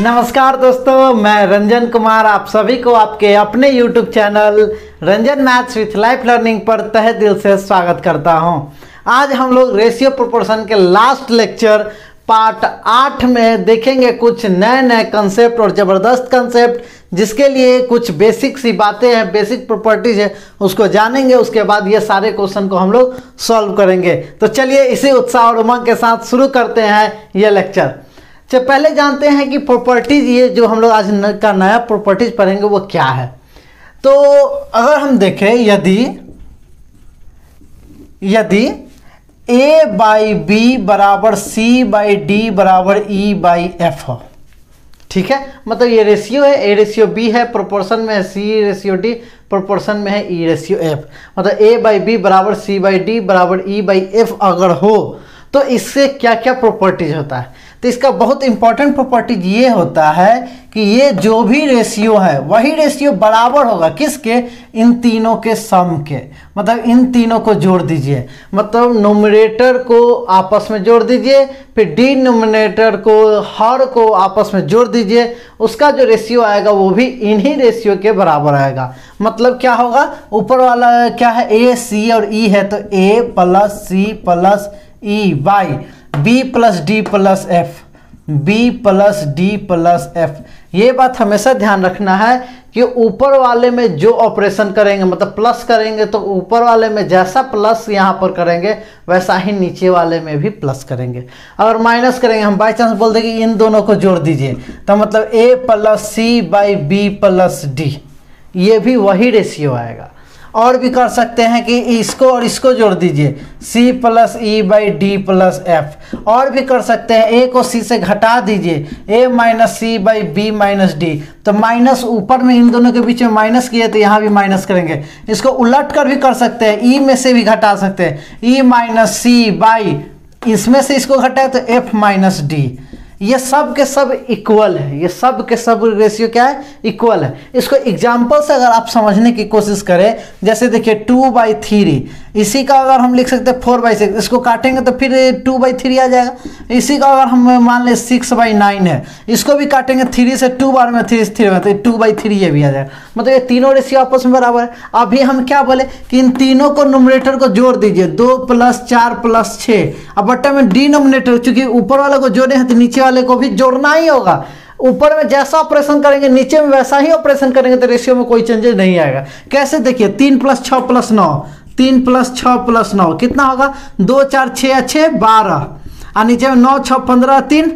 नमस्कार दोस्तों, मैं रंजन कुमार आप सभी को आपके अपने YouTube channel Ranjan maths with life learning पर तहे दिल से स्वागत करता हूं। आज हम लोग रेशियो प्रोपोर्शन के लास्ट लेक्चर पार्ट 8 में देखेंगे कुछ नए नए कंसेप्ट और ज़बरदस्त कंसेप्ट, जिसके लिए कुछ बेसिक सी बातें हैं, बेसिक प्रॉपर्टीज है, उसको जानेंगे। उसके बाद ये सारे क्वेश्चन को हम लोग सॉल्व करेंगे। तो चलिए इसी उत्साह और उमंग के साथ शुरू करते हैं ये लेक्चर। चलिए पहले जानते हैं कि प्रॉपर्टीज, ये जो हम लोग आज का नया प्रॉपर्टीज पढ़ेंगे वो क्या है। तो अगर हम देखें, यदि a बाई बी बराबर c बाई डी बराबर e बाई एफ हो, ठीक है, मतलब ये रेशियो है, a रेशियो b है, प्रोपोर्शन में है c रेशियो d, प्रोपोर्शन में है e रेशियो f। मतलब a बाई बी बराबर c बाई डी बराबर e बाई एफ अगर हो तो इससे क्या क्या प्रॉपर्टीज होता है। तो इसका बहुत इंपॉर्टेंट प्रॉपर्टीज ये होता है कि ये जो भी रेशियो है वही रेशियो बराबर होगा किसके, इन तीनों के सम के। मतलब इन तीनों को जोड़ दीजिए, मतलब न्यूमरेटर को आपस में जोड़ दीजिए, फिर डिनोमिनेटर को, हर को आपस में जोड़ दीजिए, उसका जो रेशियो आएगा वो भी इन्हीं रेशियो के बराबर आएगा। मतलब क्या होगा, ऊपर वाला क्या है, ए सी और ई है, तो A plus C plus E by B plus D plus F, B plus D plus F. ये बात हमेशा ध्यान रखना है कि ऊपर वाले में जो ऑपरेशन करेंगे, मतलब प्लस करेंगे, तो ऊपर वाले में जैसा प्लस यहाँ पर करेंगे वैसा ही नीचे वाले में भी प्लस करेंगे। अगर माइनस करेंगे, हम बाई चांस बोल दें कि इन दोनों को जोड़ दीजिए, तो मतलब A plus C by B plus D, ये भी वही रेशियो आएगा। और भी कर सकते हैं कि इसको और इसको जोड़ दीजिए, c plus E by D plus F. और भी कर सकते हैं, a को c से घटा दीजिए, a minus C by B minus D. तो माइनस ऊपर में इन दोनों के बीच में माइनस किए तो यहाँ भी माइनस करेंगे। इसको उलट कर भी कर सकते हैं, e में से भी घटा सकते हैं, e माइनस सी बाई, इसमें से इसको घटाए तो f माइनस डी। ये सब के सब इक्वल है, ये सब के सब रेशियो क्या है, इक्वल है। इसको एग्जाम्पल से अगर आप समझने की कोशिश करें, जैसे देखिए 2/3, इसी का अगर हम लिख सकते हैं 4/6, इसको काटेंगे तो फिर 2/3 आ जाएगा। इसी का अगर हम मान लें 6/9 है, इसको भी काटेंगे 3 से 2 बार में 3 में, तो 2/3 ये भी आ जाएगा। मतलब ये तीनों रेशियो आपस में बराबर है। अभी हम क्या बोले कि इन तीनों को न्यूमरेटर को जोड़ दीजिए, 2 + 4 + 6। अब बट्टे में डिनोमिनेटर, चूंकि ऊपर वाले को जोड़े हैं तो नीचे वाले को भी जोड़ना ही होगा। ऊपर में जैसा ऑपरेशन करेंगे नीचे में वैसा ही ऑपरेशन करेंगे, तो रेशियो में कोई चेंजेस नहीं आएगा। कैसे, देखिए 3 + 6 + 9, 3 + 6 + 9 कितना होगा, 2 4 6 6 12, और नीचे में 9 6 15 3,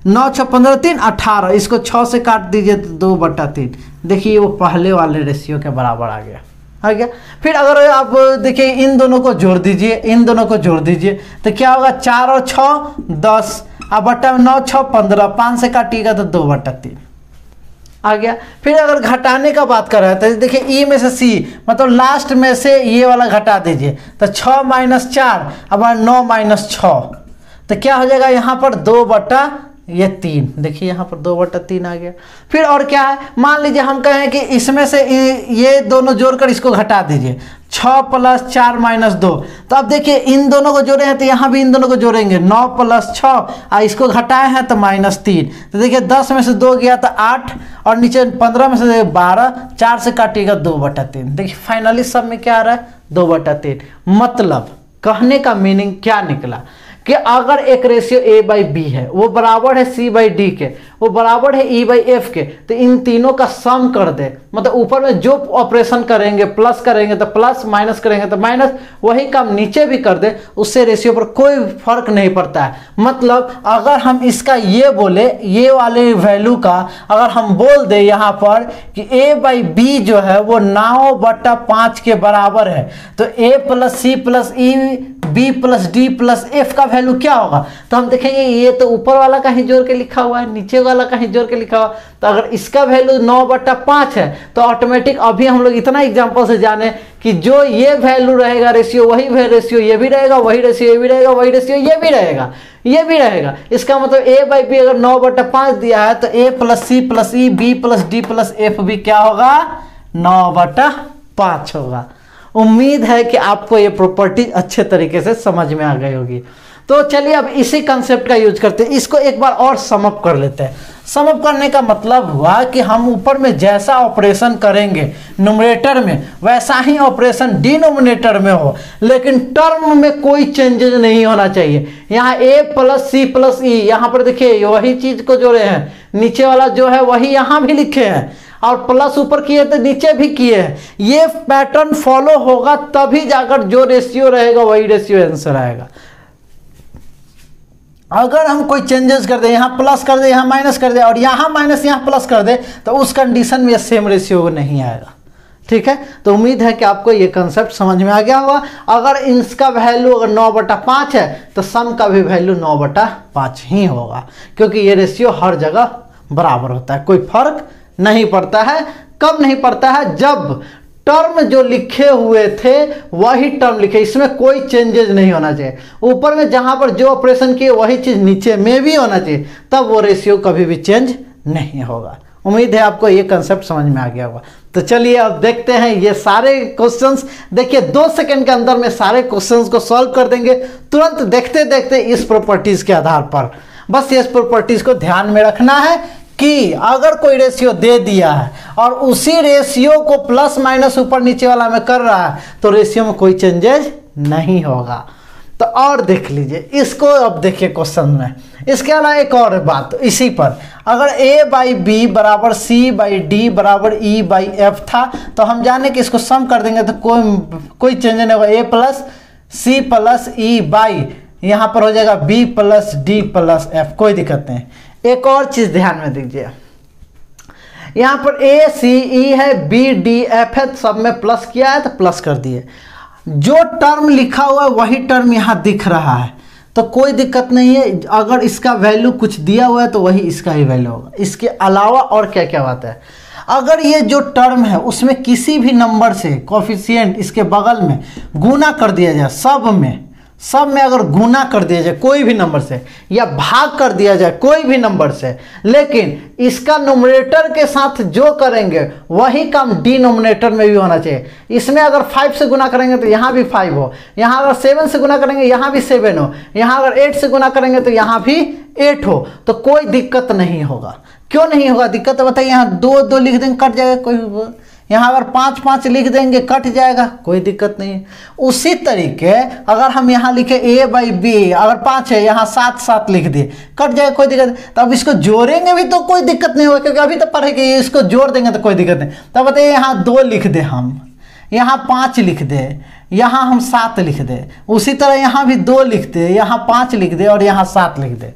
9 6 15 3 18। इसको 6 से काट दीजिए तो 2/3। देखिए वो पहले वाले रेशियो के बराबर आ गया। फिर अगर आप देखिए इन दोनों को जोड़ दीजिए, इन दोनों को जोड़ दीजिए, तो क्या होगा, 4 और 6 10, अब बट्टा में 9 6 15, 5 से काटिएगा तो 2/3 आ गया। फिर अगर घटाने का बात कर रहे हैं तो देखिए ई में से सी, मतलब लास्ट में से ये वाला घटा दीजिए, तो 6 - 4, अब 9 - 6, तो क्या हो जाएगा यहाँ पर 2/3। देखिए यहाँ पर 2/3 आ गया। फिर और क्या है, मान लीजिए हम कहें कि इसमें से ये दोनों जोड़कर इसको घटा दीजिए, 6 + 4 - 2। तो अब देखिए इन दोनों को जोड़े हैं तो यहाँ भी इन दोनों को जोड़ेंगे, 9 + 6, और इसको घटाए हैं तो -3। तो देखिए 10 में से 2 गया तो 8, और नीचे 15 में से 12, 4 से काटिएगा 2/3। देखिए फाइनली सब में क्या आ रहा है, 2/3। मतलब कहने का मीनिंग क्या निकला कि अगर एक रेशियो a/b है, वो बराबर है c/d के, वो बराबर है e/f के, तो इन तीनों का सम कर दे। मतलब ऊपर में जो ऑपरेशन करेंगे, प्लस करेंगे तो प्लस, माइनस करेंगे तो माइनस, वही काम नीचे भी कर दे, उससे रेशियो पर कोई फर्क नहीं पड़ता है। मतलब अगर हम इसका ये बोले, ये वाले वैल्यू का अगर हम बोल दे यहाँ पर कि a/b जो है वो 9/5 के बराबर है, तो a + c + e b + d + f का वैल्यू क्या होगा, तो हम देखेंगे ये तो ऊपर वाला का ही जोड़ के लिखा हुआ है, नीचे वाला का ही जोड़ के लिखा हुआ। तो अगर इसका वैल्यू 9/5 है तो ऑटोमेटिक अभी हम लोग इतना एग्जांपल से जाने कि जो ये वैल्यू रहेगा रेशियो, वही रेशियो ये भी रहेगा, वही रेशियो ये भी रहेगा, वही रेशियो ये भी रहेगा, ये भी रहेगा। इसका मतलब a/b अगर 9/5 दिया है तो a + c + e b + d + f भी क्या होगा, 9/5 होगा। उम्मीद है कि आपको ये प्रॉपर्टी अच्छे तरीके से समझ में आ गई होगी। तो चलिए अब इसी कंसेप्ट का यूज करते हैं, इसको एक बार और सम अप कर लेते हैं। सम अप करने का मतलब हुआ कि हम ऊपर में जैसा ऑपरेशन करेंगे न्यूमरेटर में वैसा ही ऑपरेशन डिनोमिनेटर में हो, लेकिन टर्म में कोई चेंजेस नहीं होना चाहिए। यहाँ a प्लस सी प्लस ई, यहाँ पर देखिए वही चीज को जोड़े हैं, नीचे वाला जो है वही यहाँ भी लिखे हैं और प्लस ऊपर किए तो नीचे भी किए हैं। ये पैटर्न फॉलो होगा तभी जाकर जो रेशियो रहेगा वही रेशियो आंसर आएगा। अगर हम कोई चेंजेस कर दे, यहाँ प्लस कर दे यहाँ माइनस कर दे और यहाँ माइनस यहाँ प्लस कर दे तो उस कंडीशन में सेम रेशियो नहीं आएगा। ठीक है, तो उम्मीद है कि आपको ये कंसेप्ट समझ में आ गया होगा। अगर इसका वैल्यू अगर 9/5 है तो सम का भी वैल्यू 9/5 ही होगा, क्योंकि ये रेशियो हर जगह बराबर होता है, कोई फर्क नहीं पड़ता है। कब नहीं पड़ता है? जब टर्म जो लिखे हुए थे वही टर्म लिखे, इसमें कोई चेंजेस नहीं होना चाहिए। ऊपर में जहां पर जो ऑपरेशन किए वही चीज नीचे में भी होना चाहिए, तब वो रेशियो कभी भी चेंज नहीं होगा। उम्मीद है आपको ये कंसेप्ट समझ में आ गया होगा। तो चलिए अब देखते हैं ये सारे क्वेश्चंस। देखिए 2 सेकंड के अंदर में सारे क्वेश्चंस को सॉल्व कर देंगे, तुरंत देखते देखते इस प्रॉपर्टीज के आधार पर। बस इस प्रॉपर्टीज को ध्यान में रखना है कि अगर कोई रेशियो दे दिया है और उसी रेशियो को प्लस माइनस ऊपर नीचे वाला में कर रहा है तो रेशियो में कोई चेंजेस नहीं होगा। तो और देख लीजिए इसको, अब देखिए क्वेश्चन में। इसके अलावा एक और बात इसी पर, अगर a/b बराबर c/d बराबर e/f था तो हम जाने कि इसको सम कर देंगे तो कोई चेंज नहीं होगा। a plus c plus e by यहाँ पर हो जाएगा b plus d plus f, कोई दिक्कत नहीं। एक और चीज ध्यान में दीजिए, यहां पर a c e है, b d f है, सब में प्लस किया है तो प्लस कर दिए। जो टर्म लिखा हुआ है वही टर्म यहां दिख रहा है तो कोई दिक्कत नहीं है। अगर इसका वैल्यू कुछ दिया हुआ है तो वही इसका ही वैल्यू होगा। इसके अलावा और क्या क्या बात है, अगर ये जो टर्म है उसमें किसी भी नंबर से कोफिशिएंट इसके बगल में गुना कर दिया जाए, सब में अगर गुना कर दिया जाए कोई भी नंबर से या भाग कर दिया जाए कोई भी नंबर से, लेकिन इसका न्यूमरेटर के साथ जो करेंगे वही काम डिनोमिनेटर में भी होना चाहिए। इसमें अगर 5 से गुना करेंगे तो यहाँ भी 5 हो, यहाँ अगर 7 से गुना करेंगे यहाँ भी 7 हो, यहाँ अगर 8 से गुना करेंगे तो यहाँ भी 8 हो, तो कोई दिक्कत नहीं होगा। क्यों नहीं होगा दिक्कत? बताइए, यहाँ 2 लिख देंगे कट जाएगा, कोई यहाँ अगर 5 लिख देंगे कट जाएगा, कोई दिक्कत नहीं है। उसी तरीके अगर हम यहाँ लिखे a/b, अगर 5 है यहाँ 7 लिख दिए कट जाएगा, कोई दिक्कत नहीं। तो अब इसको जोड़ेंगे भी तो कोई दिक्कत नहीं होगा, क्योंकि अभी तो पढ़े कि इसको जोड़ देंगे तो कोई दिक्कत नहीं। तब बताइए यहाँ 2 लिख दे, हम यहाँ 5 लिख दे, यहाँ हम 7 लिख दे, उसी तरह यहाँ भी 2 लिख दे, यहाँ 5 लिख दे और यहाँ 7 लिख दे,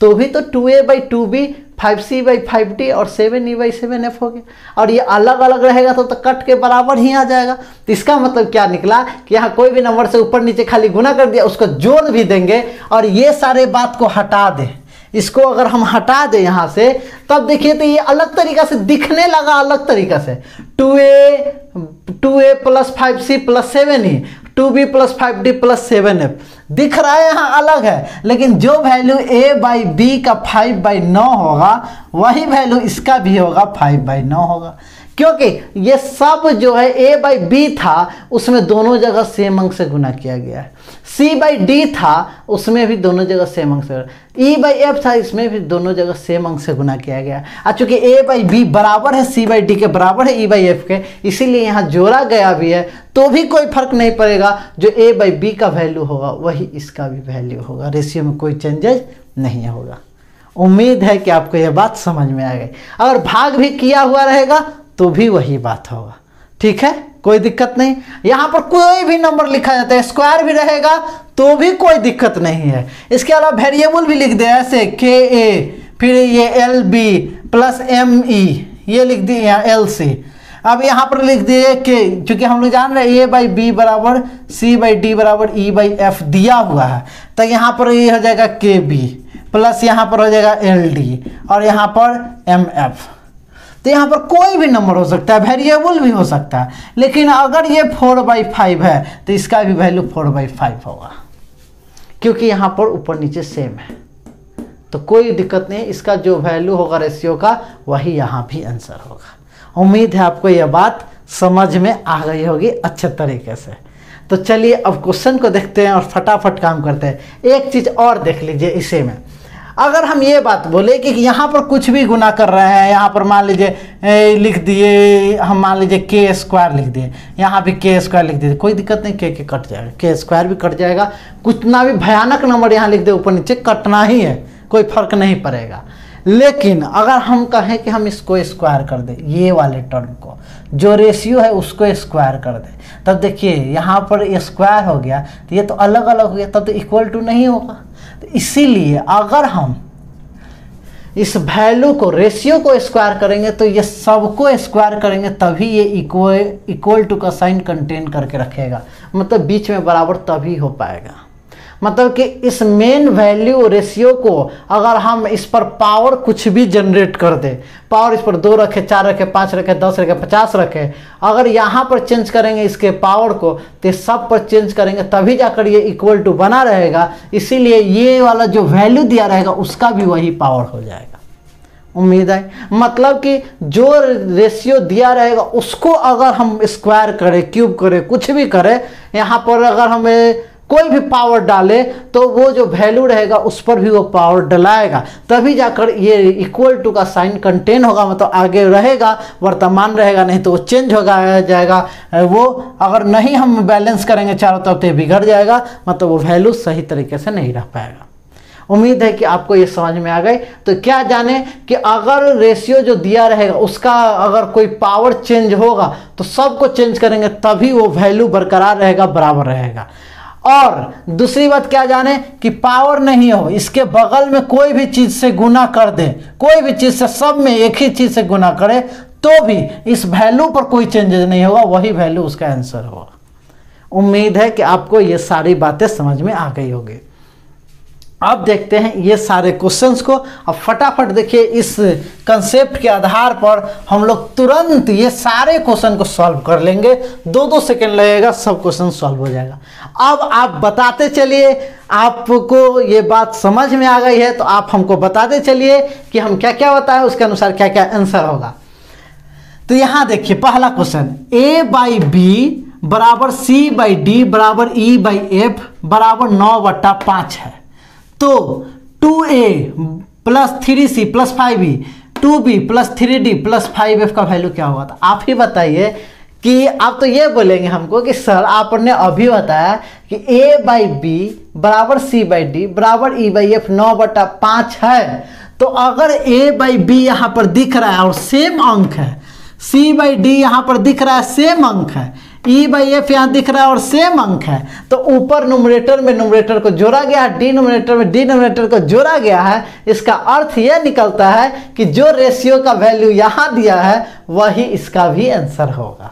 तो भी तो 2a/2b 5c/5d और 7e/7f हो गया। और ये अलग अलग रहेगा तो कट के बराबर ही आ जाएगा। तो इसका मतलब क्या निकला कि यहाँ कोई भी नंबर से ऊपर नीचे खाली गुना कर दिया, उसको जोड़ भी देंगे और ये सारे बात को हटा दे। इसको अगर हम हटा दें यहाँ से, तब देखिए तो ये अलग तरीका से दिखने लगा, अलग तरीका से 2a plus 5c plus 7e, 2b plus 5d plus 7f दिख रहा है, यहाँ अलग है। लेकिन जो वैल्यू a/b का 5/9 होगा वही वैल्यू इसका भी होगा, 5/9 होगा। क्योंकि ये सब जो है a/b था उसमें दोनों जगह सेम अंक से गुना किया गया है, c/d था उसमें भी दोनों जगह सेम अंक से, e/f था इसमें भी दोनों जगह सेम अंक से गुना किया गया है। चूंकि a/b बराबर है c/d के बराबर है e/f के, इसीलिए यहाँ जोड़ा गया भी है, तो भी कोई फर्क नहीं पड़ेगा। जो a/b का वैल्यू होगा वही इसका भी वैल्यू होगा, रेशियो में कोई चेंजेस नहीं होगा। उम्मीद है कि आपको यह बात समझ में आ गई। अगर भाग भी किया हुआ रहेगा तो भी वही बात होगा, ठीक है, कोई दिक्कत नहीं। यहाँ पर कोई भी नंबर लिखा जाता है, स्क्वायर भी रहेगा तो भी कोई दिक्कत नहीं है। इसके अलावा वेरिएबल भी लिख दे, ऐसे KA, फिर ये LB प्लस ME, ये लिख दिए यहाँ LC। अब यहाँ पर लिख दिए कि चूंकि हम लोग जान रहे हैं a/b बराबर c/d बराबर e/f दिया हुआ है, तो यहाँ पर ये हो जाएगा KB प्लस यहाँ पर हो जाएगा LD और यहाँ पर MF। तो यहाँ पर कोई भी नंबर हो सकता है, वेरिएबल भी हो सकता है, लेकिन अगर ये 4/5 है तो इसका भी वैल्यू 4/5 होगा, क्योंकि यहाँ पर ऊपर नीचे सेम है, तो कोई दिक्कत नहीं। इसका जो वैल्यू होगा रेशियो का वही यहाँ भी आंसर होगा। उम्मीद है आपको यह बात समझ में आ गई होगी अच्छे तरीके से। तो चलिए अब क्वेश्चन को देखते हैं और फटाफट काम करते हैं। एक चीज़ और देख लीजिए इसे में, अगर हम ये बात बोले कि यहाँ पर कुछ भी गुना कर रहे हैं, यहाँ पर मान लीजिए लिख दिए, हम मान लीजिए के स्क्वायर लिख दिए, यहाँ भी के स्क्वायर लिख दिए, कोई दिक्कत नहीं, के कट जाएगा, के स्क्वायर भी कट जाएगा, कितना भी भयानक नंबर यहाँ लिख दे ऊपर नीचे कटना ही है, कोई फर्क नहीं पड़ेगा। लेकिन अगर हम कहें कि हम इसको स्क्वायर कर दें, ये वाले टर्म को, जो रेशियो है उसको स्क्वायर कर दें, तब देखिए यहाँ पर स्क्वायर हो गया तो ये तो अलग अलग हो गया, तब तो इक्वल टू नहीं होगा। तो इसीलिए अगर हम इस वैल्यू को, रेशियो को स्क्वायर करेंगे तो ये सबको स्क्वायर करेंगे तभी ये इक्वल टू का साइन कंटेन करके रखेगा, मतलब बीच में बराबर तभी हो पाएगा। मतलब कि इस मेन वैल्यू रेशियो को अगर हम इस पर पावर कुछ भी जनरेट कर दे, पावर इस पर 2 रखे, 4 रखे, 5 रखे, 10 रखे, 50 रखे, अगर यहाँ पर चेंज करेंगे इसके पावर को तो सब पर चेंज करेंगे तभी जाकर ये इक्वल टू बना रहेगा। इसीलिए ये वाला जो वैल्यू दिया रहेगा उसका भी वही पावर हो जाएगा। उम्मीद है, मतलब कि जो रेशियो दिया रहेगा उसको अगर हम स्क्वायर करें, क्यूब करें, कुछ भी करें, यहाँ पर अगर हमें कोई भी पावर डाले तो वो जो वैल्यू रहेगा उस पर भी वो पावर डलाएगा, तभी जाकर ये इक्वल टू का साइन कंटेन होगा, मतलब आगे रहेगा, वर्तमान रहेगा, नहीं तो वो चेंज हो जाएगा। वो अगर नहीं हम बैलेंस करेंगे चारों तरफ तो बिगड़ जाएगा, मतलब वो वैल्यू सही तरीके से नहीं रह पाएगा। उम्मीद है कि आपको ये समझ में आ गई। तो क्या जाने कि अगर रेशियो जो दिया रहेगा उसका अगर कोई पावर चेंज होगा तो सबको चेंज करेंगे तभी वो वैल्यू बरकरार रहेगा, बराबर रहेगा। और दूसरी बात क्या जाने कि पावर नहीं हो, इसके बगल में कोई भी चीज से गुना कर दे, कोई भी चीज से, सब में एक ही चीज से गुना करे तो भी इस वैल्यू पर कोई चेंजेस नहीं होगा, वही वैल्यू उसका आंसर होगा। उम्मीद है कि आपको ये सारी बातें समझ में आ गई होगी। अब देखते हैं ये सारे क्वेश्चंस को। अब फटाफट देखिए, इस कंसेप्ट के आधार पर हम लोग तुरंत ये सारे क्वेश्चन को सॉल्व कर लेंगे, 2-2 सेकेंड लगेगा, सब क्वेश्चन सॉल्व हो जाएगा। अब आप बताते चलिए, आपको ये बात समझ में आ गई है तो आप हमको बताते चलिए कि हम क्या क्या बताएं, उसके अनुसार क्या क्या आंसर होगा। तो यहाँ देखिए पहला क्वेश्चन, a/b बराबर c/d बराबर e/f बराबर 9/5 है। तो 2a plus 3c plus 5b, 2b plus 3d plus 5f का वैल्यू क्या होगा? तो आप ही बताइए कि आप तो ये बोलेंगे हमको कि सर आपने अभी बताया कि a/b बराबर c/d बराबर e/f 9/5 है। तो अगर a/b यहाँ पर दिख रहा है और सेम अंक है, c/d यहाँ पर दिख रहा है सेम अंक है, e/f यहाँ दिख रहा है और सेम अंक है, तो ऊपर न्यूमरेटर में न्यूमरेटर को जोड़ा गया है, डिनोमिनेटर में डिनोमिनेटर को जोड़ा गया है। इसका अर्थ यह निकलता है कि जो रेशियो का वैल्यू यहाँ दिया है वही इसका भी आंसर होगा,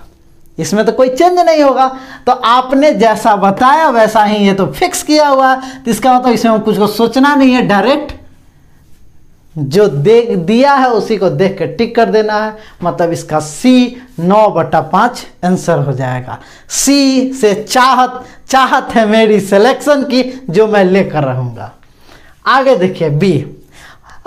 इसमें तो कोई चेंज नहीं होगा। तो आपने जैसा बताया वैसा ही ये तो फिक्स किया हुआ है, तो इसका मतलब इसमें कुछ को सोचना नहीं है, डायरेक्ट जो दिया है उसी को देख के टिक कर देना है। मतलब इसका C 9/5 आंसर हो जाएगा। C से चाहत है मेरी सिलेक्शन की, जो मैं लेकर रहूँगा। आगे देखिए B,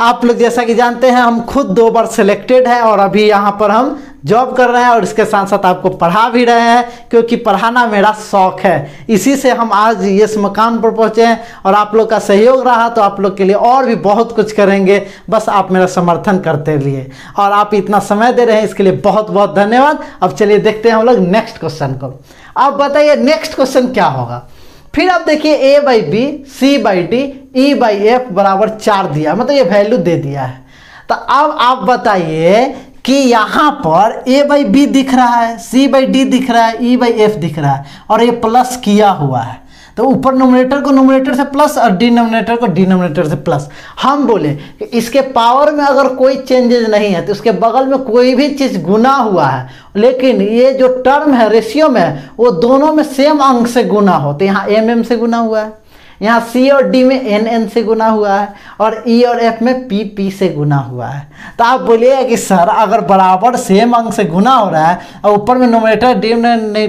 आप लोग जैसा कि जानते हैं हम खुद 2 बार सिलेक्टेड है और अभी यहाँ पर हम जॉब कर रहे हैं और इसके साथ साथ आपको पढ़ा भी रहे हैं, क्योंकि पढ़ाना मेरा शौक है। इसी से हम आज इस मकान पर पहुँचे हैं और आप लोग का सहयोग रहा तो आप लोग के लिए और भी बहुत कुछ करेंगे, बस आप मेरा समर्थन करते रहिए। और आप इतना समय दे रहे हैं इसके लिए बहुत बहुत धन्यवाद। अब चलिए देखते हैं हम लोग नेक्स्ट क्वेश्चन को। अब बताइए नेक्स्ट क्वेश्चन क्या होगा। फिर आप देखिए a/b c/d e/f बराबर 4 दिया, मतलब ये वैल्यू दे दिया है। तो अब आप बताइए कि यहाँ पर a/b दिख रहा है, c/d दिख रहा है, e/f दिख रहा है और ये प्लस किया हुआ है, तो ऊपर नोमिनेटर को नोमिनेटर से प्लस और डिनोमिनेटर को डिनोमिनेटर से प्लस। हम बोले कि इसके पावर में अगर कोई चेंजेस नहीं है तो उसके बगल में कोई भी चीज़ गुना हुआ है, लेकिन ये जो टर्म है रेशियो में वो दोनों में सेम अंक से गुना हो, तो यहाँ mm से गुना हुआ है, यहाँ C और D में NN से गुना हुआ है और E और F में PP से गुना हुआ है। तो आप बोलिए कि सर अगर बराबर सेम अंक से गुना हो रहा है और ऊपर में नोमिनेटर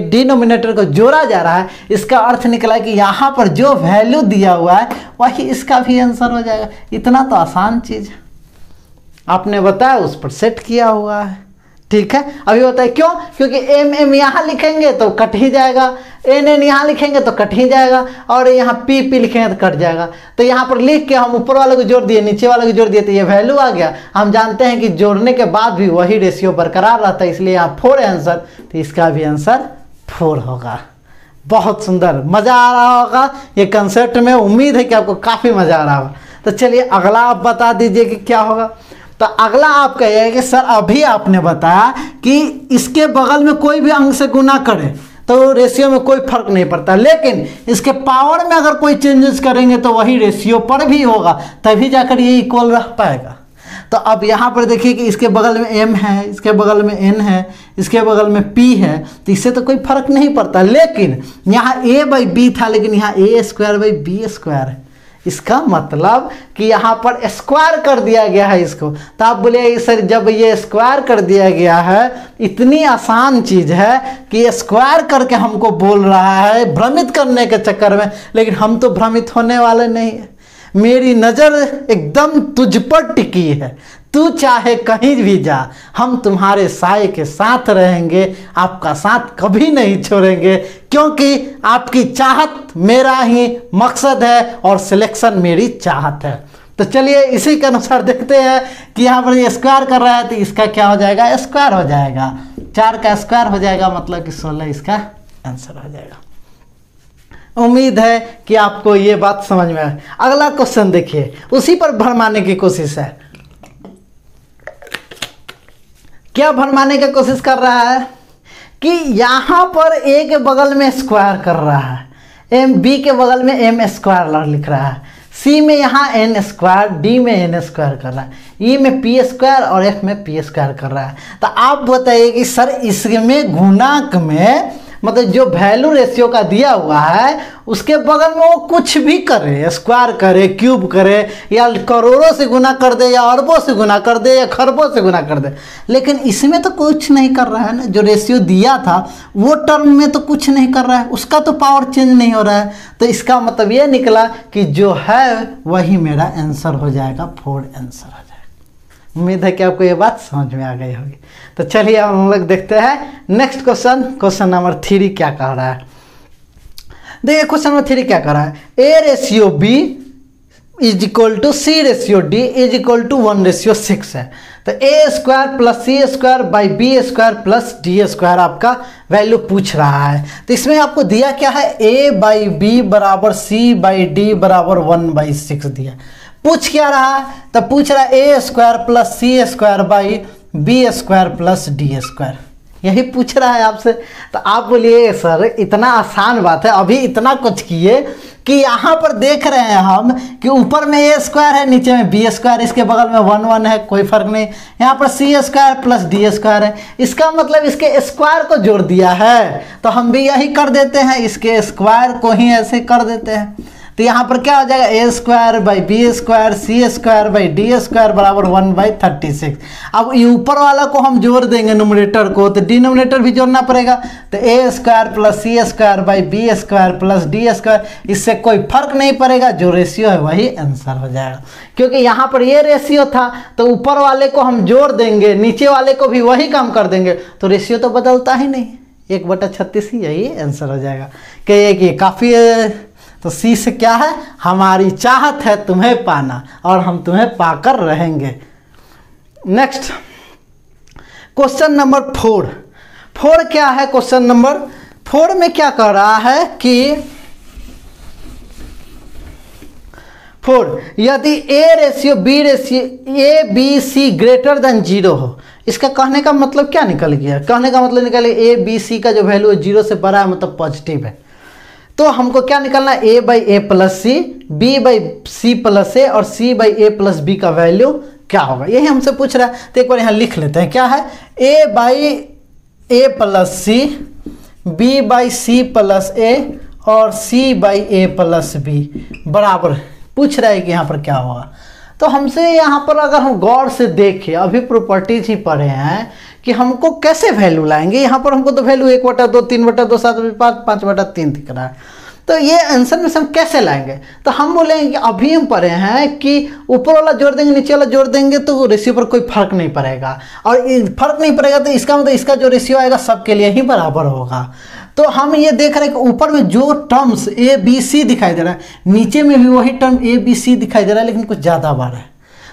डिनोमिनेटर को जोड़ा जा रहा है, इसका अर्थ निकला कि यहाँ पर जो वैल्यू दिया हुआ है वही इसका भी आंसर हो जाएगा। इतना तो आसान चीज़ आपने बताया उस पर सेट किया हुआ है। ठीक है। अभी होता है क्यों, क्योंकि एम एम यहाँ लिखेंगे तो कट ही जाएगा, एन एन यहाँ लिखेंगे तो कट ही जाएगा, और यहाँ पी पी लिखेंगे तो कट जाएगा। तो यहाँ पर लिख के हम ऊपर वाले को जोड़ दिए, नीचे वाले को जोड़ दिए, तो ये वैल्यू आ गया। हम जानते हैं कि जोड़ने के बाद भी वही रेशियो बरकरार रहता है, इसलिए यहाँ 4 आंसर, तो इसका भी आंसर 4 होगा। बहुत सुंदर, मज़ा आ रहा होगा ये कंसेप्ट में, उम्मीद है कि आपको काफ़ी मज़ा आ रहा होगा। तो चलिए अगला आप बता दीजिए कि क्या होगा। तो अगला आप कहिए कि सर अभी आपने बताया कि इसके बगल में कोई भी अंक से गुना करे तो रेशियो में कोई फर्क नहीं पड़ता, लेकिन इसके पावर में अगर कोई चेंजेस करेंगे तो वही रेशियो पर भी होगा, तभी जाकर ये इक्वल रह पाएगा। तो अब यहाँ पर देखिए कि इसके बगल में m है, इसके बगल में n है, इसके बगल में p है, तो इससे तो कोई फर्क नहीं पड़ता। लेकिन यहाँ a/b था, लेकिन यहाँ a²/b² है। इसका मतलब कि यहाँ पर स्क्वायर कर दिया गया है इसको। तो आप बोले सर जब ये स्क्वायर कर दिया गया है, इतनी आसान चीज़ है कि स्क्वायर करके हमको बोल रहा है भ्रमित करने के चक्कर में, लेकिन हम तो भ्रमित होने वाले नहीं है। मेरी नज़र एकदम तुझ पर टिकी है, तू चाहे कहीं भी जा, हम तुम्हारे साए के साथ रहेंगे, आपका साथ कभी नहीं छोड़ेंगे, क्योंकि आपकी चाहत मेरा ही मकसद है और सिलेक्शन मेरी चाहत है। तो चलिए इसी के अनुसार देखते हैं कि यहाँ पर ये स्क्वायर कर रहा है, तो इसका क्या हो जाएगा, स्क्वायर हो जाएगा, 4 का स्क्वायर हो जाएगा, मतलब कि 16 इसका आंसर हो जाएगा। उम्मीद है कि आपको ये बात समझ में आए। अगला क्वेश्चन देखिए, उसी पर भरमाने की कोशिश है। क्या भरमाने की कोशिश कर रहा है कि यहाँ पर a के बगल में स्क्वायर कर रहा है, एम बी के बगल में m² लिख रहा है, c में यहाँ n², d में n² कर रहा है, e में p² और f में p² कर रहा है। तो आप बताइए कि सर इसमें गुणांक में मतलब जो वैल्यू रेशियो का दिया हुआ है उसके बगल में वो कुछ भी करे, स्क्वायर करे, क्यूब करे, या करोड़ों से गुना कर दे, या अरबों से गुना कर दे, या खरबों से गुना कर दे, लेकिन इसमें तो कुछ नहीं कर रहा है ना। जो रेशियो दिया था वो टर्म में तो कुछ नहीं कर रहा है, उसका तो पावर चेंज नहीं हो रहा है। तो इसका मतलब ये निकला कि जो है वही मेरा आंसर हो जाएगा, 4 आंसर हो जाएगा। उम्मीद है कि आपको ये बात समझ में आ गई होगी। तो चलिए हम लोग देखते हैं नेक्स्ट क्वेश्चन, क्वेश्चन नंबर 3 क्या कह रहा है। देखिए क्वेश्चन नंबर 3 क्या कह रहा है, a/b = c/d = 1/6 है। तो a² + c² / b² + d² आपका वैल्यू पूछ रहा है। तो इसमें आपको दिया क्या है, a/b = c/d = 1/6 दिया। पूछ क्या रहा है, तो पूछ रहा है a² + c² / b² + d², यही पूछ रहा है आपसे। तो आप बोलिए सर इतना आसान बात है, अभी इतना कुछ किए कि यहाँ पर देख रहे हैं हम कि ऊपर में a² है, नीचे में b², इसके बगल में 1 1 है, कोई फर्क नहीं। यहाँ पर c² + d² है, इसका मतलब इसके स्क्वायर को जोड़ दिया है। तो हम भी यही कर देते हैं, इसके स्क्वायर को ही ऐसे कर देते हैं। तो यहाँ पर क्या हो जाएगा, a² / b² c² / d² = 1/36। अब ऊपर वाला को हम जोड़ देंगे न्यूमरेटर को, तो डिनोमिनेटर भी जोड़ना पड़ेगा। तो a² + c² / b² + d², इससे कोई फर्क नहीं पड़ेगा, जो रेशियो है वही आंसर हो जाएगा। क्योंकि यहाँ पर ये रेशियो था तो ऊपर वाले को हम जोड़ देंगे, नीचे वाले को भी वही काम कर देंगे, तो रेशियो तो बदलता ही नहीं, 1/36 ही यही आंसर हो जाएगा। कहिए कि काफ़ी तो सी से क्या है, हमारी चाहत है तुम्हें पाना और हम तुम्हें पाकर रहेंगे। नेक्स्ट क्वेश्चन नंबर 4 क्या है, क्वेश्चन नंबर 4 में क्या कर रहा है कि 4 यदि a b c > 0 हो, इसका कहने का मतलब क्या निकल गया, कहने का मतलब निकल गया a b c का जो वैल्यू है 0 से बड़ा है, मतलब पॉजिटिव है। तो हमको क्या निकालना है, a/a + c, b/c + a और c/a + b का वैल्यू क्या होगा, यही हमसे पूछ रहा है। तो एक बार यहाँ लिख लेते हैं, क्या है, a/a + c, b/c + a और c/a + b बराबर पूछ रहा है कि यहाँ पर क्या होगा। तो हमसे यहाँ पर अगर हम गौर से देखें, अभी प्रॉपर्टीज ही पढ़े हैं कि हमको कैसे वैल्यू लाएंगे। यहाँ पर हमको तो वैल्यू 1/2, 3/2, 7/5, 5/3 दिख रहा है। तो ये आंसर में से हम कैसे लाएंगे? तो हम बोलेंगे कि अभी हम पढ़े हैं कि ऊपर वाला जोड़ देंगे नीचे वाला जोड़ देंगे तो रेशियो पर कोई फर्क नहीं पड़ेगा, और फर्क नहीं पड़ेगा तो इसका मतलब इसका जो रेशियो आएगा सबके लिए ही बराबर होगा। तो हम ये देख रहे हैं कि ऊपर में जो टर्म्स ए बी सी दिखाई दे रहा है, नीचे में भी वही टर्म ए बी सी दिखाई दे रहा है, लेकिन कुछ ज़्यादा बड़ा है।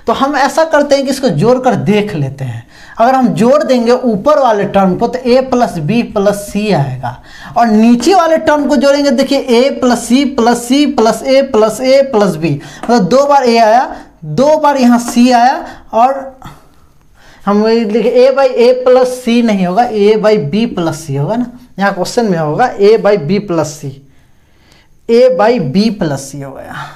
तो हम ऐसा करते हैं कि इसको जोड़ कर देख लेते हैं। अगर हम जोड़ देंगे ऊपर वाले टर्म को तो a plus B plus C आएगा, और नीचे वाले टर्म को जोड़ेंगे, देखिए a plus C plus C plus A plus B, मतलब 2 बार a आया, 2 बार यहाँ c आया, और हम लिखे a by A plus C नहीं होगा, a by B plus C होगा ना, यहाँ क्वेश्चन में होगा a by B plus C, a by B plus C होगा यहाँ,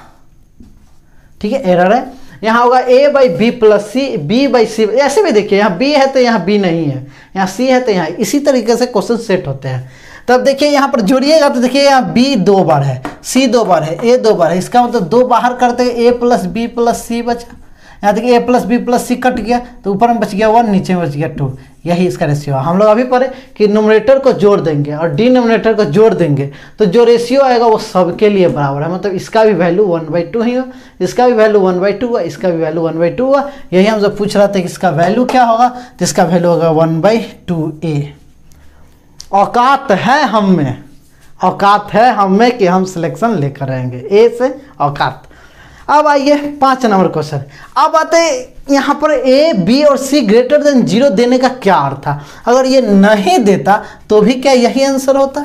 ठीक है, एरर है। यहाँ होगा a by B plus C, b by C, ऐसे भी देखिए यहाँ b है तो यहाँ b नहीं है, यहाँ c है तो यहाँ, इसी तरीके से क्वेश्चन सेट होते हैं। तब देखिए यहाँ पर जोड़िएगा तो देखिए यहाँ b 2 बार है, c 2 बार है, a 2 बार है, इसका मतलब 2 बाहर करते a plus B plus C बचा। यहाँ देखिए a plus B plus C cut गया तो ऊपर में बच गया 1, नीचे में बच गया 2, यही इसका रेशियो है। हम लोग अभी पढ़े कि न्यूमरेटर को जोड़ देंगे और डिनोमिनेटर को जोड़ देंगे तो जो रेशियो आएगा वो सबके लिए बराबर है, मतलब इसका भी वैल्यू 1/2 ही हो, इसका भी वैल्यू 1/2 हुआ, इसका भी वैल्यू 1/2 हुआ। यही हम जब पूछ रहे थे कि इसका वैल्यू क्या होगा, तो इसका वैल्यू होगा 1/2a। औकात है हम में, औकात है हम में कि हम सिलेक्शन लेकर रहेंगे, ए से औकात। अब आइए 5 नंबर क्वेश्चन। अब आते यहाँ पर ए बी और सी ग्रेटर देन 0 देने का क्या अर्थ था? अगर ये नहीं देता तो भी क्या यही आंसर होता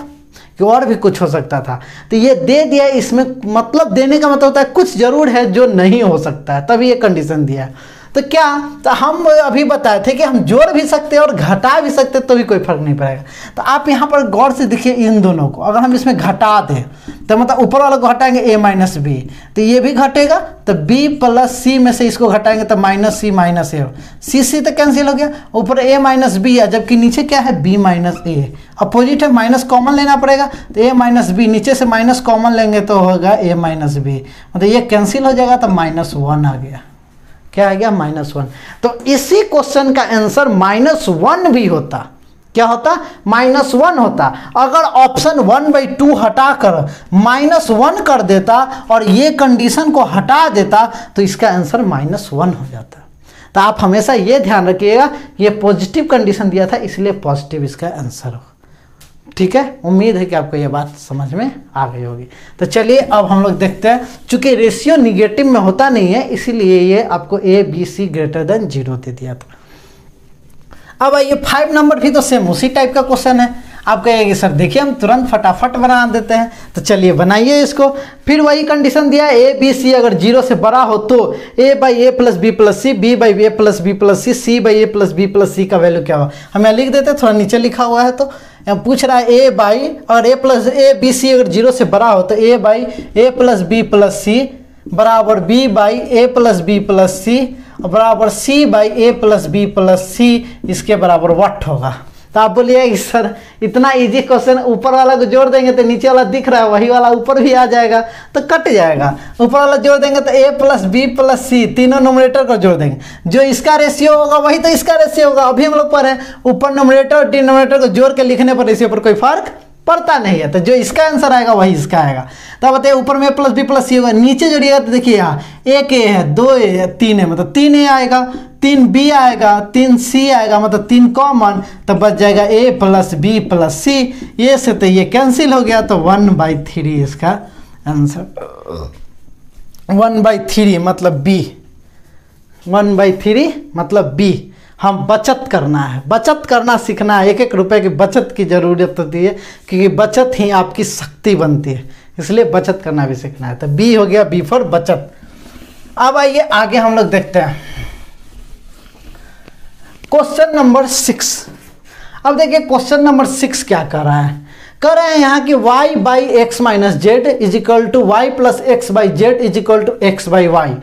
कि और भी कुछ हो सकता था? तो ये दे दिया, इसमें मतलब देने का मतलब होता है कुछ जरूर है जो नहीं हो सकता है, तभी ये कंडीशन दिया है। तो क्या, तो हम अभी बताए थे कि हम जोड़ भी सकते हैं और घटा भी सकते हैं तो भी कोई फर्क नहीं पड़ेगा। तो आप यहाँ पर गौर से देखिए इन दोनों को, अगर हम इसमें घटा दें तो मतलब ऊपर वाला को हटाएंगे a माइनस बी तो ये भी घटेगा, तो b प्लस सी में से इसको घटाएंगे तो माइनस सी माइनस ए, सी तो कैंसिल हो गया, ऊपर a माइनस बी है जबकि नीचे क्या है b माइनस ए, अपोजिट है, माइनस कॉमन लेना पड़ेगा तो a माइनस बी, नीचे से माइनस कॉमन लेंगे तो होगा a माइनस बी, मतलब ये कैंसिल हो जाएगा तो -1 आ गया। क्या आ गया? -1। तो इसी क्वेश्चन का आंसर -1 भी होता, क्या होता? -1 होता। अगर ऑप्शन 1/2 हटाकर -1 कर देता और ये कंडीशन को हटा देता तो इसका आंसर -1 हो जाता। तो आप हमेशा ये ध्यान रखिएगा, ये पॉजिटिव कंडीशन दिया था इसलिए पॉजिटिव इसका आंसर हो। ठीक है, उम्मीद है कि आपको ये बात समझ में आ गई होगी। तो चलिए अब हम लोग देखते हैं, चूंकि रेशियो निगेटिव में होता नहीं है इसीलिए ये आपको A B C greater than 0 दे दिया था। अब आइए 5 नंबर भी तो सेम उसी टाइप का क्वेश्चन है। आप कहेंगे सर देखिए हम तुरंत फटाफट बना देते हैं, तो चलिए बनाइए इसको। फिर वही कंडीशन दिया, ए बी सी अगर 0 से बड़ा हो तो a by A plus B plus C, B by A plus B plus C, C by A plus B plus C का वैल्यू क्या हो? हम यहाँ लिख देते, थोड़ा नीचे लिखा हुआ है तो यहाँ पूछ रहा है ए बाई, और ए प्लस ए बी सी अगर 0 से बड़ा हो तो a by A plus B plus C बराबर b by A plus B plus C बराबर c by A plus B plus C, इसके बराबर व्हाट होगा? तो आप बोलिए सर इतना इजी क्वेश्चन, ऊपर वाला को जोड़ देंगे तो नीचे वाला दिख रहा है वही वाला ऊपर भी आ जाएगा तो कट जाएगा। ऊपर वाला जोड़ देंगे तो a प्लस बी प्लस सी, तीनों नोमिनेटर को जोड़ देंगे, जो इसका रेशियो होगा वही तो इसका रेशियो होगा। अभी हम लोग पढ़े ऊपर नोमिनेटर और डिनोमिनेटर को जोड़ के लिखने पर रेशियो पर कोई फर्क पड़ता नहीं है, तो जो इसका आंसर आएगा वही इसका आएगा। तो बताइए ऊपर में प्लस बी प्लस सी होगा, नीचे जोड़िएगा तो देखिए यहाँ एक ए है, 2 ए है, 3 है, मतलब 3 ए आएगा, 3 बी आएगा, 3 सी आएगा, मतलब 3 कॉमन, तो बच जाएगा ए प्लस बी प्लस सी। ये से तो ये कैंसिल हो गया तो 1/3 इसका आंसर। 1/3 मतलब बी, 1/3 मतलब बी। हम बचत करना है, बचत करना सीखना है, 1-1 रुपए की बचत की ज़रूरत होती है क्योंकि बचत ही आपकी शक्ति बनती है, इसलिए बचत करना भी सीखना है। तो बी हो गया, बी फॉर बचत। अब आइए आगे हम लोग देखते हैं क्वेश्चन नंबर 6। अब देखिए क्वेश्चन नंबर 6 क्या कर रहा है, कह रहे हैं यहाँ कि y by X minus Z is equal to Y plus X by Z is equal to X by Y.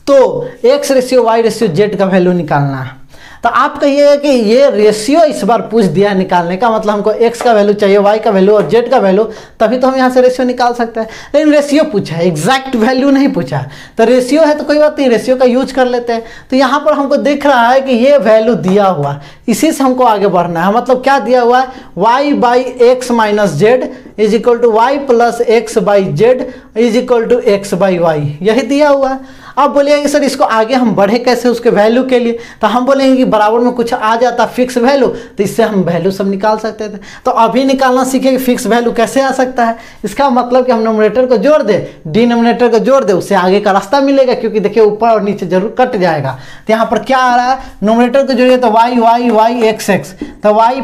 तो x ratio y ratio z का वैल्यू निकालना है। तो आप कहिएगा कि ये रेशियो इस बार पूछ दिया है निकालने का, मतलब हमको x का वैल्यू चाहिए, y का वैल्यू और z का वैल्यू, तभी तो हम यहाँ से रेशियो निकाल सकते हैं। लेकिन रेशियो पूछा है, एग्जैक्ट वैल्यू नहीं पूछा है। तो रेशियो है तो कोई बात नहीं, रेशियो का यूज कर लेते हैं। तो यहाँ पर हमको दिख रहा है कि ये वैल्यू दिया हुआ है, इसी से हमको आगे बढ़ना है। मतलब क्या दिया हुआ है, y by X minus Z is equal to Y plus X by Z is equal to X by Y, यही दिया हुआ है। अब बोलिए कि सर इसको आगे हम बढ़े कैसे उसके वैल्यू के लिए, तो हम बोलेंगे कि बराबर में कुछ आ जाता फिक्स वैल्यू, तो इससे हम वैल्यू सब निकाल सकते थे। तो अभी निकालना सीखे कि फिक्स वैल्यू कैसे आ सकता है। इसका मतलब कि हम नोमिनेटर को जोड़ दे, डिनोमिनेटर को जोड़ दे, उससे आगे का रास्ता मिलेगा, क्योंकि देखिए ऊपर और नीचे जरूर कट जाएगा। तो यहाँ पर क्या आ रहा है, नोमिनेटर को जोड़िए तो Y Y Y X X, तो वाई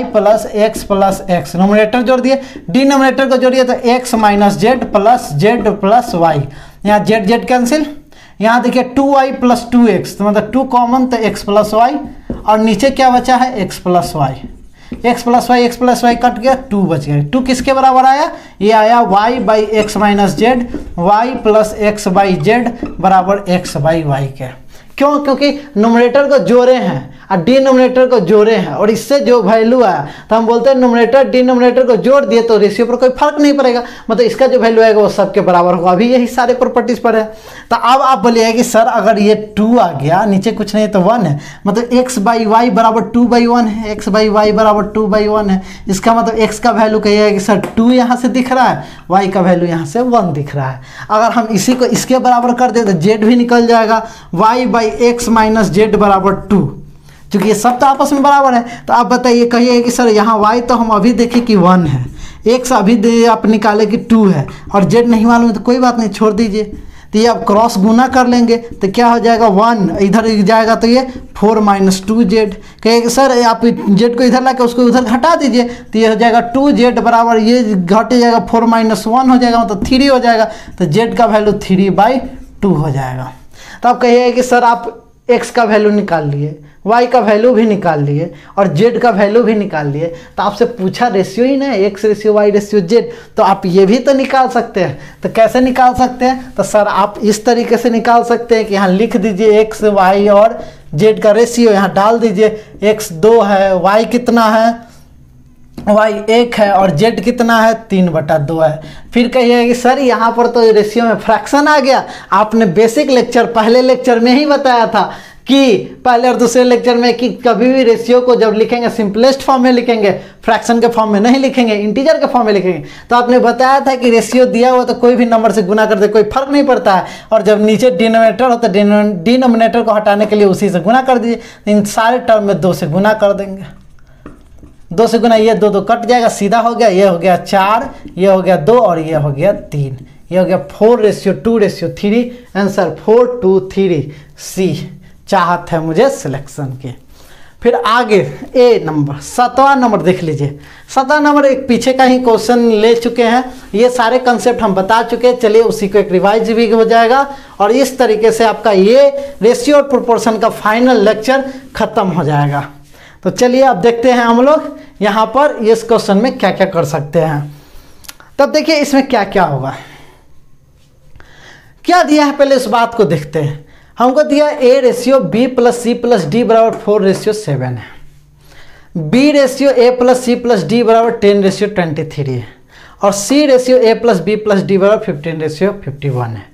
प्लस एक्स, नोमिनेटर जोड़ दिए। डिनोमिनेटर को जोड़िए तो X minus Z plus Y, यहाँ जेड जेड कैंसिल, यहाँ देखिए 2y प्लस 2x, तो मतलब 2 कॉमन, तो x प्लस वाई, और नीचे क्या बचा है x plus Y, x plus Y cut गया, 2 बच गया। 2 किसके बराबर आया, ये आया y by X minus Z, Y plus X by Z बराबर x बाई वाई के। क्यों, क्योंकि नोमिनेटर को जोड़े हैं और डिनोमिनेटर को जोड़े हैं, और इससे जो वैल्यू आया तो हम बोलते हैं नोमिनेटर डिनोमिनेटर को जोड़ दिए तो रेशियो पर कोई फर्क नहीं पड़ेगा, मतलब इसका जो वैल्यू आएगा वो सबके बराबर होगा। अभी यही सारे प्रॉपर्टीज पर है। तो अब आप बोलिए कि सर अगर ये 2 आ गया, नीचे कुछ नहीं तो 1 है, मतलब x बाई वाई बराबर 2/1 है, x बाई वाई बराबर 2/1 है। इसका मतलब x का वैल्यू कहिएगा कि सर 2 यहाँ से दिख रहा है, y का वैल्यू यहाँ से 1 दिख रहा है। अगर हम इसी को इसके बराबर कर दे तो z भी निकल जाएगा, y by X minus Z बराबर 2, क्योंकि ये सब तो आपस में बराबर है। तो आप बताइए, कहिए कि सर यहाँ y तो हम अभी देखें कि 1 है, x अभी आप निकाले कि 2 है, और z नहीं मालूम है, तो कोई बात नहीं, छोड़ दीजिए। तो ये आप क्रॉस गुना कर लेंगे तो क्या हो जाएगा, 1 इधर जाएगा तो ये 4 माइनस 2z। कहिए कि सर आप z को इधर लाके उसको उधर घटा दीजिए, तो ये हो जाएगा 2z बराबर, ये घट जाएगा 4 माइनस 1 हो जाएगा, मतलब 3 हो जाएगा, तो z का वैल्यू 3/2 हो जाएगा। तो आप कहिए कि सर आप x का वैल्यू निकाल लिए, y का वैल्यू भी निकाल लिए, और z का वैल्यू भी निकाल लिए, तो आपसे पूछा रेशियो ही ना, x ratio y ratio z, तो आप ये भी तो निकाल सकते हैं। तो कैसे निकाल सकते हैं, तो सर आप इस तरीके से निकाल सकते हैं कि यहाँ लिख दीजिए x y और z का रेशियो, यहाँ डाल दीजिए, x 2 है, y कितना है, y 1 है, और z कितना है, 3/2 है। फिर कहिए कि सर यहाँ पर तो रेशियो में फ्रैक्शन आ गया। आपने बेसिक लेक्चर पहले लेक्चर में ही बताया था कि पहले और दूसरे लेक्चर में कि कभी भी रेशियो को जब लिखेंगे सिंपलेस्ट फॉर्म में लिखेंगे, फ्रैक्शन के फॉर्म में नहीं लिखेंगे, इंटीजर के फॉर्म में लिखेंगे। तो आपने बताया था कि रेशियो दिया हुआ तो कोई भी नंबर से गुना कर दे, कोई फर्क नहीं पड़ता है, और जब नीचे डिनोमिनेटर हो तो डिनोमिनेटर को हटाने के लिए उसी से गुना कर दीजिए। इन सारे टर्म में 2 से गुना कर देंगे, 2 से गुना, ये 2 कट जाएगा, सीधा हो गया, ये हो गया 4, ये हो गया 2, और ये हो गया 3, ये हो गया 4:2:3। आंसर 4:2:3 सी चाहत है मुझे सिलेक्शन की। फिर आगे ए नंबर 7वां नंबर देख लीजिए। 7वां नंबर एक पीछे का ही क्वेश्चन ले चुके हैं, ये सारे कंसेप्ट हम बता चुके हैं। चलिए उसी को एक रिवाइज भी हो जाएगा, और इस तरीके से आपका ये रेशियो और प्रोपोर्शन का फाइनल लेक्चर खत्म हो जाएगा। तो चलिए अब देखते हैं हम लोग यहाँ पर इस क्वेश्चन में क्या क्या कर सकते हैं। तब देखिए इसमें क्या क्या होगा, क्या दिया है पहले इस बात को देखते हैं। हमको दिया a ratio b plus C plus D बराबर 4:7 है, b ratio a plus C plus D बराबर 10:23 है, और c ratio a plus b plus D बराबर 15:51 है।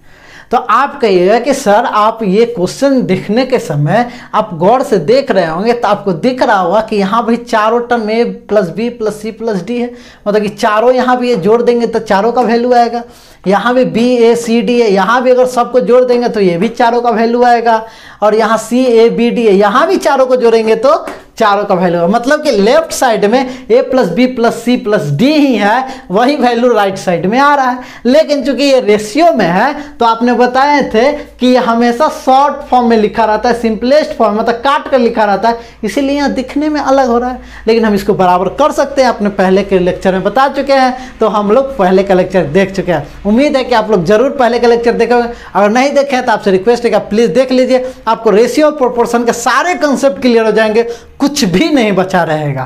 तो आप कहिएगा कि सर आप ये क्वेश्चन देखने के समय आप गौर से देख रहे होंगे तो आपको दिख रहा होगा कि यहाँ भी चारों term a plus B plus C plus D है, मतलब कि चारों यहाँ भी ये जोड़ देंगे तो चारों का वैल्यू आएगा। यहाँ भी बी ए सी डी है, यहाँ भी अगर सबको जोड़ देंगे तो ये भी चारों का वैल्यू आएगा, और यहाँ सी ए बी डी है, यहाँ भी चारों को जोड़ेंगे तो चारों का वैल्यू है। मतलब कि लेफ्ट साइड में a plus B plus C plus D ही है, वही वैल्यू राइट साइड में आ रहा है। लेकिन चूंकि ये रेशियो में है तो आपने बताए थे कि ये हमेशा शॉर्ट फॉर्म में लिखा रहता है, सिंपलेस्ट फॉर्म मतलब काट कर लिखा रहता है, इसीलिए यहाँ दिखने में अलग हो रहा है। लेकिन हम इसको बराबर कर सकते हैं, अपने पहले के लेक्चर में बता चुके हैं, तो हम लोग पहले का लेक्चर देख चुके हैं। उम्मीद है कि आप लोग जरूर पहले का लेक्चर देखे होंगे, अगर नहीं देखे हैं तो आपसे रिक्वेस्ट है कि आप प्लीज़ देख लीजिए, आपको रेशियो और प्रोपोर्शन के सारे कंसेप्ट क्लियर हो जाएंगे, कुछ भी नहीं बचा रहेगा।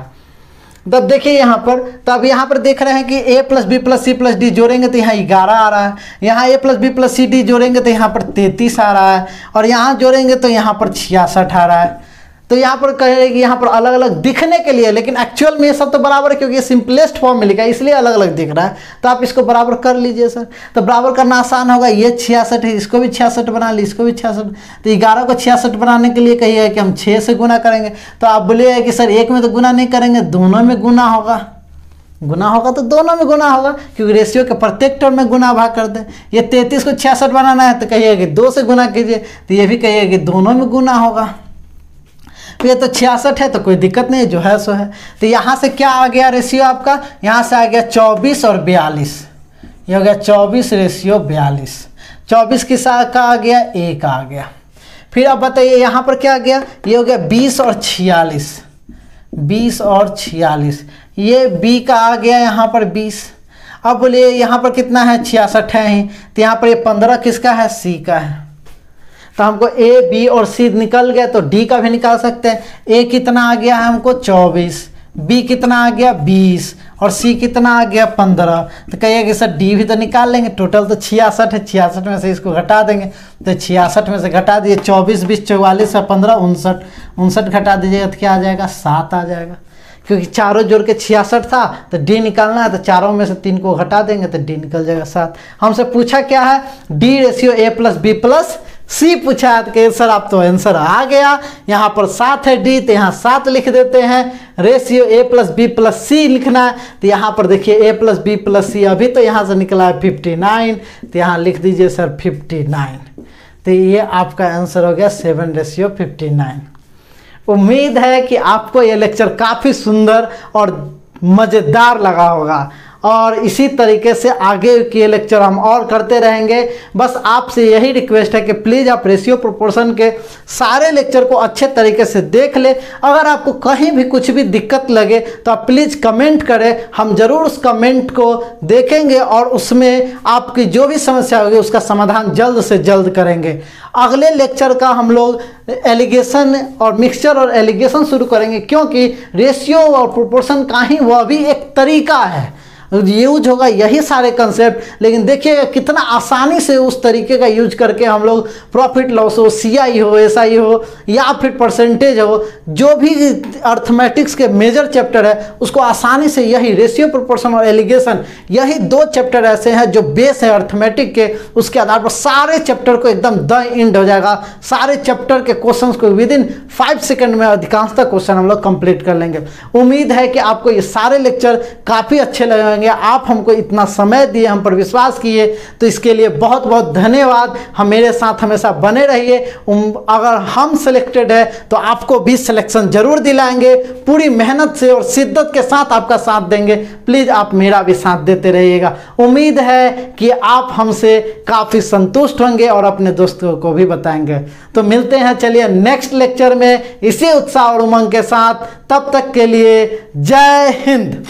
तब देखिए यहाँ पर, तो अब यहाँ पर देख रहे हैं कि a plus B plus C plus D जोड़ेंगे तो यहाँ 11 आ रहा है, यहाँ a plus B plus C D जोड़ेंगे तो यहाँ पर 33 आ रहा है, और यहाँ जोड़ेंगे तो यहाँ पर 66 आ रहा है। तो यहाँ पर कहेगी यहाँ पर अलग अलग दिखने के लिए, लेकिन एक्चुअल में ये सब तो बराबर है क्योंकि ये सिंपलेस्ट फॉर्म में लिखा है इसलिए अलग अलग दिख रहा है। तो आप इसको बराबर कर लीजिए सर। तो बराबर करना आसान होगा, ये 66 है, इसको भी 66 बना ली, इसको भी 66। तो 11 को 66 बनाने के लिए कहिए कि हम 6 से गुना करेंगे। तो आप बोलिएगा कि सर एक में तो गुना नहीं करेंगे, दोनों में गुना होगा। गुना होगा तो दोनों में गुना होगा क्योंकि रेशियो के प्रत्येक टर्म में गुना भाग कर दें। ये 33 को 66 बनाना है तो कहिएगा कि 2 से गुना कीजिए, तो ये भी कहिएगा कि दोनों में गुना होगा। तो ये तो 66 है तो कोई दिक्कत नहीं, जो है सो है। तो यहाँ से क्या आ गया रेशियो आपका, यहाँ से आ गया 24 और 42, ये हो गया 24 रेशियो 42। 24 किस का आ गया, 1 आ गया। फिर अब बताइए यहाँ पर क्या आ गया, ये हो गया 20 और 46, 20 और 46, ये B का आ गया यहाँ पर 20। अब बोलिए यहाँ पर कितना है, 66 है ही, तो यहाँ पर ये 15 किसका है, C का है। तो हमको A, B और C निकल गया, तो D का भी निकाल सकते हैं। A कितना आ गया है हमको 24, B कितना आ गया 20 और C कितना आ गया 15। तो कहिए कि सर D भी तो निकाल लेंगे, टोटल तो 66 है, 66 में से इसको घटा देंगे। तो 66 में से घटा दिए, 24 20 44 और 15 59, 59 घटा दीजिएगा तो क्या आ जाएगा, 7 आ जाएगा। क्योंकि चारों जोड़ के 66 था तो D निकालना है, तो चारों में से 3 को घटा देंगे तो D निकल जाएगा 7। हमसे पूछा क्या है, D ratio A plus B plus C पूछा है, तो सर आप तो आंसर आ गया। यहाँ पर 7 है D, तो यहाँ 7 लिख देते हैं। Ratio A plus B plus C लिखना है, तो यहाँ पर देखिए A plus B plus C, अभी तो यहाँ से निकला है 59, तो यहाँ लिख दीजिए सर 59। तो ये आपका आंसर हो गया 7 रेशियो 59। उम्मीद है कि आपको ये लेक्चर काफ़ी सुंदर और मज़ेदार लगा होगा, और इसी तरीके से आगे के लेक्चर हम और करते रहेंगे। बस आपसे यही रिक्वेस्ट है कि प्लीज़ आप रेशियो प्रोपोर्शन के सारे लेक्चर को अच्छे तरीके से देख ले। अगर आपको कहीं भी कुछ भी दिक्कत लगे तो आप प्लीज़ कमेंट करें, हम ज़रूर उस कमेंट को देखेंगे और उसमें आपकी जो भी समस्या होगी उसका समाधान जल्द से जल्द करेंगे। अगले लेक्चर का हम लोग एलिगेशन और मिक्सचर और एलिगेशन शुरू करेंगे, क्योंकि रेशियो और प्रोपोर्शन का ही वह भी एक तरीका है, यूज होगा यही सारे कंसेप्ट। लेकिन देखिएगा कितना आसानी से उस तरीके का यूज करके हम लोग प्रॉफिट लॉस हो, CI हो, SI हो या फिर परसेंटेज हो, जो भी अर्थमेटिक्स के मेजर चैप्टर है उसको आसानी से, यही रेशियो प्रोपोर्शन और एलिगेशन, यही 2 चैप्टर ऐसे हैं जो बेस है अर्थमेटिक के, उसके आधार पर सारे चैप्टर को एकदम द एंड हो जाएगा। सारे चैप्टर के क्वेश्चंस को विदिन 5 सेकंड में अधिकांशतः क्वेश्चन हम लोग कंप्लीट कर लेंगे। उम्मीद है कि आपको ये सारे लेक्चर काफ़ी अच्छे लगेंगे। आप हमको इतना समय दिए, हम पर विश्वास किए, तो इसके लिए बहुत बहुत धन्यवाद। हम मेरे साथ हमेशा बने रहिए। अगर हम सिलेक्टेड है तो आपको भी सिलेक्शन जरूर दिलाएंगे, पूरी मेहनत से और शिद्दत के साथ आपका साथ देंगे। प्लीज़ आप मेरा भी साथ देते रहिएगा। उम्मीद है कि आप हमसे काफ़ी संतुष्ट होंगे और अपने दोस्तों को भी बताएंगे। तो मिलते हैं, चलिए नेक्स्ट लेक्चर में इसी उत्साह और उमंग के साथ। तब तक के लिए जय हिंद।